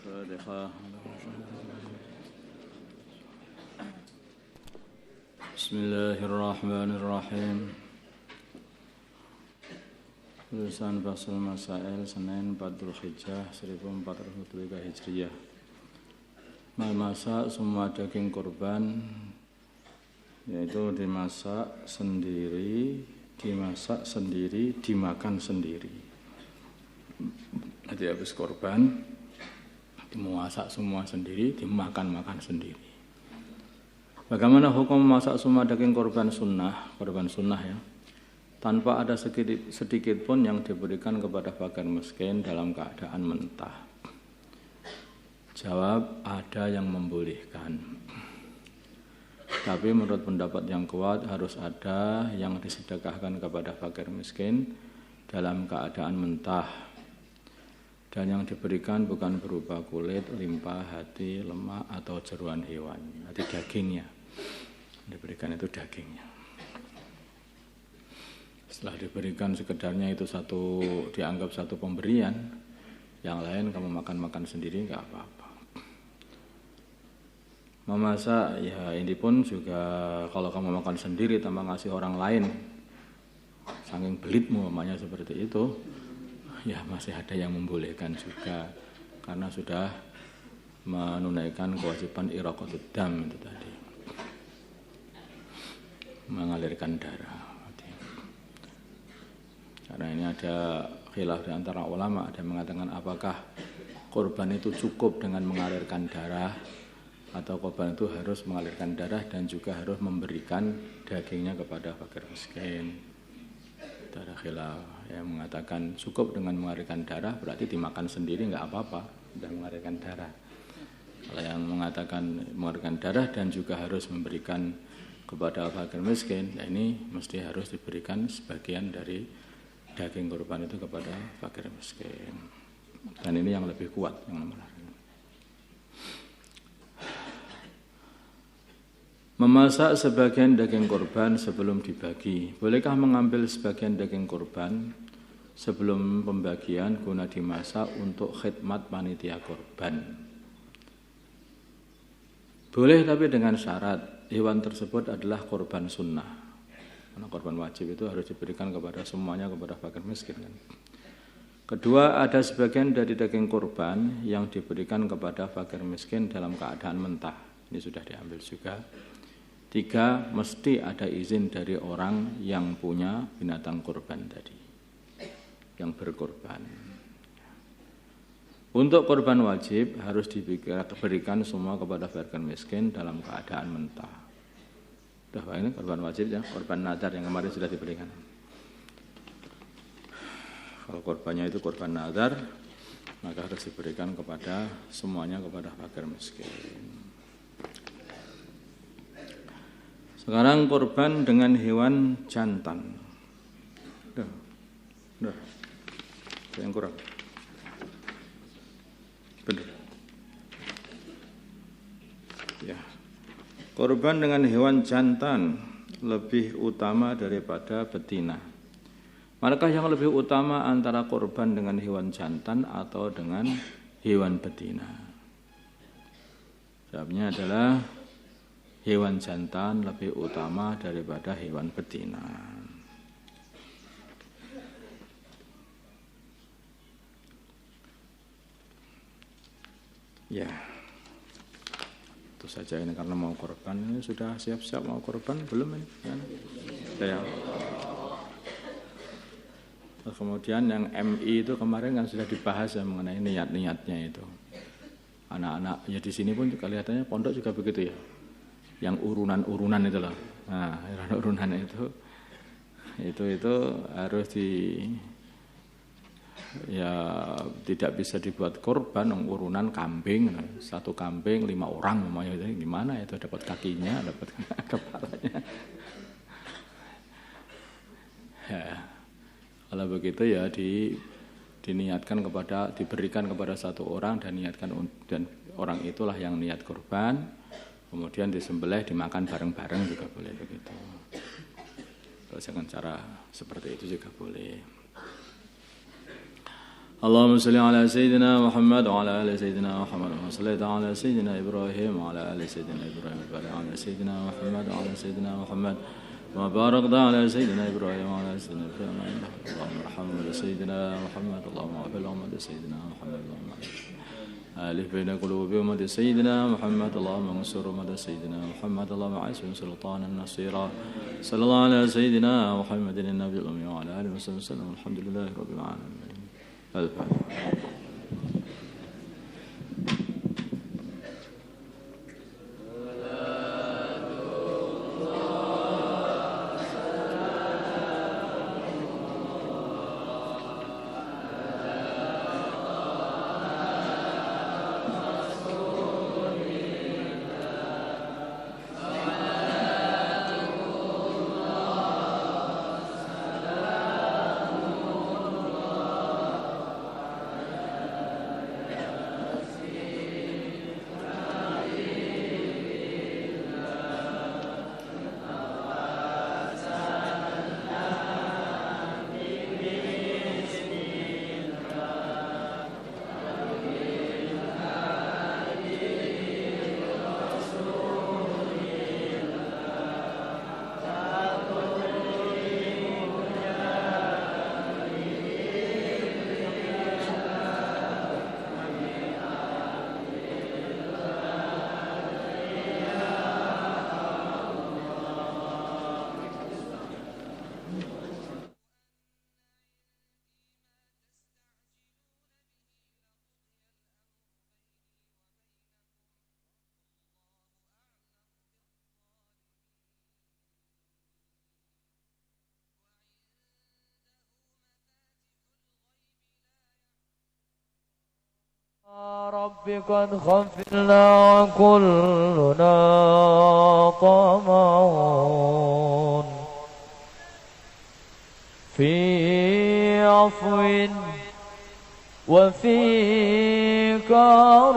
الفاتحة. بسم الله الرحمن الرحيم. Tulisan Fathul Masail Senin 4 Dzulhijjah 1403 Hijriah. Memasak semua daging kurban, yaitu dimasak sendiri, dimakan sendiri. Jadi habis kurban dimasak semua sendiri, dimakan sendiri. Bagaimana hukum memasak semua daging kurban sunnah ya, tanpa ada sedikit pun yang diberikan kepada fakir miskin dalam keadaan mentah? Jawab, ada yang membolehkan. Tapi menurut pendapat yang kuat harus ada yang disedekahkan kepada fakir miskin dalam keadaan mentah. Dan yang diberikan bukan berupa kulit, limpa, hati, lemak, atau jeruan hewan. Nanti dagingnya. Diberikan itu dagingnya. Setelah diberikan sekedarnya itu dianggap satu pemberian, yang lain kamu makan sendiri nggak apa-apa. Memasak, ya ini pun juga kalau kamu makan sendiri tanpa ngasih orang lain, saking belitmu namanya seperti itu, ya masih ada yang membolehkan juga, karena sudah menunaikan kewajiban iraqatud dam itu tadi, mengalirkan darah. Karena ini ada khilaf di antara ulama, ada yang mengatakan apakah korban itu cukup dengan mengalirkan darah, atau korban itu harus mengalirkan darah dan juga harus memberikan dagingnya kepada fakir miskin. Ada khilaf yang mengatakan cukup dengan mengalirkan darah, berarti dimakan sendiri nggak apa-apa, sudah mengalirkan darah. Kalau yang mengatakan mengalirkan darah dan juga harus memberikan kepada fakir miskin, ya ini mesti harus diberikan sebagian dari daging kurban itu kepada fakir miskin. Dan ini yang lebih kuat, yang nomor. Memasak sebagian daging kurban sebelum dibagi. Bolehkah mengambil sebagian daging kurban sebelum pembagian guna dimasak untuk khidmat panitia kurban? Boleh, tapi dengan syarat hewan tersebut adalah kurban sunnah. Karena kurban wajib itu harus diberikan kepada semuanya, kepada fakir miskin. Kedua, ada sebagian dari daging kurban yang diberikan kepada fakir miskin dalam keadaan mentah. Ini sudah diambil juga. Tiga, mesti ada izin dari orang yang punya binatang kurban tadi, yang berkorban. Untuk kurban wajib harus diberikan semua kepada fakir miskin dalam keadaan mentah. Ini kurban wajib ya, kurban nadar yang kemarin sudah diberikan. Kalau kurbannya itu kurban nadar, maka harus diberikan kepada semuanya kepada fakir miskin. Sekarang kurban dengan hewan jantan. Yang kurang. Benar. Ya. Kurban dengan hewan jantan lebih utama daripada betina. Manakah yang lebih utama antara kurban dengan hewan jantan atau dengan hewan betina? Jawabnya adalah hewan jantan lebih utama daripada hewan betina. Ya, itu saja ini karena mau korban. Ini sudah siap-siap mau korban belum ini? Ya. Terus kemudian yang MI itu kemarin kan sudah dibahas ya mengenai niat-niatnya itu. Anak-anak ya di sini pun kelihatannya pondok juga begitu ya. Yang urunan-urunan itu loh. Nah, urunan itu harus tidak bisa dibuat korban, urunan kambing, satu kambing 5 orang namanya, itu gimana itu dapat kakinya, dapat kepalanya. Ya, kalau begitu ya diberikan kepada satu orang dan orang itulah yang niat korban. Kemudian disembelih, dimakan bareng-bareng juga boleh begitu. Kalau dengan cara seperti itu juga boleh. اللهم صل على سيدنا محمد وعلى آل سيدنا محمد وما صليت على سيدنا إبراهيم وعلى آل سيدنا إبراهيم وبارك على سيدنا محمد وعلى سيدنا محمد وما باركت على سيدنا إبراهيم وعلى آل سيدنا إبراهيم اللهم ارحمنا لسيدنا محمد اللهم اغفر لأمة سيدنا محمد اللهم ألف بين قلوب أمة سيدنا محمد اللهم انصر أمة سيدنا محمد اللهم أعز سلطانا نصيرا صلى الله على سيدنا محمد النبي الأمي وعلى آله وصحبه وسلم الحمد لله رب العالمين. الفاتحة. رب قد خفلنا وكلنا طمعون في عفو وفي كرم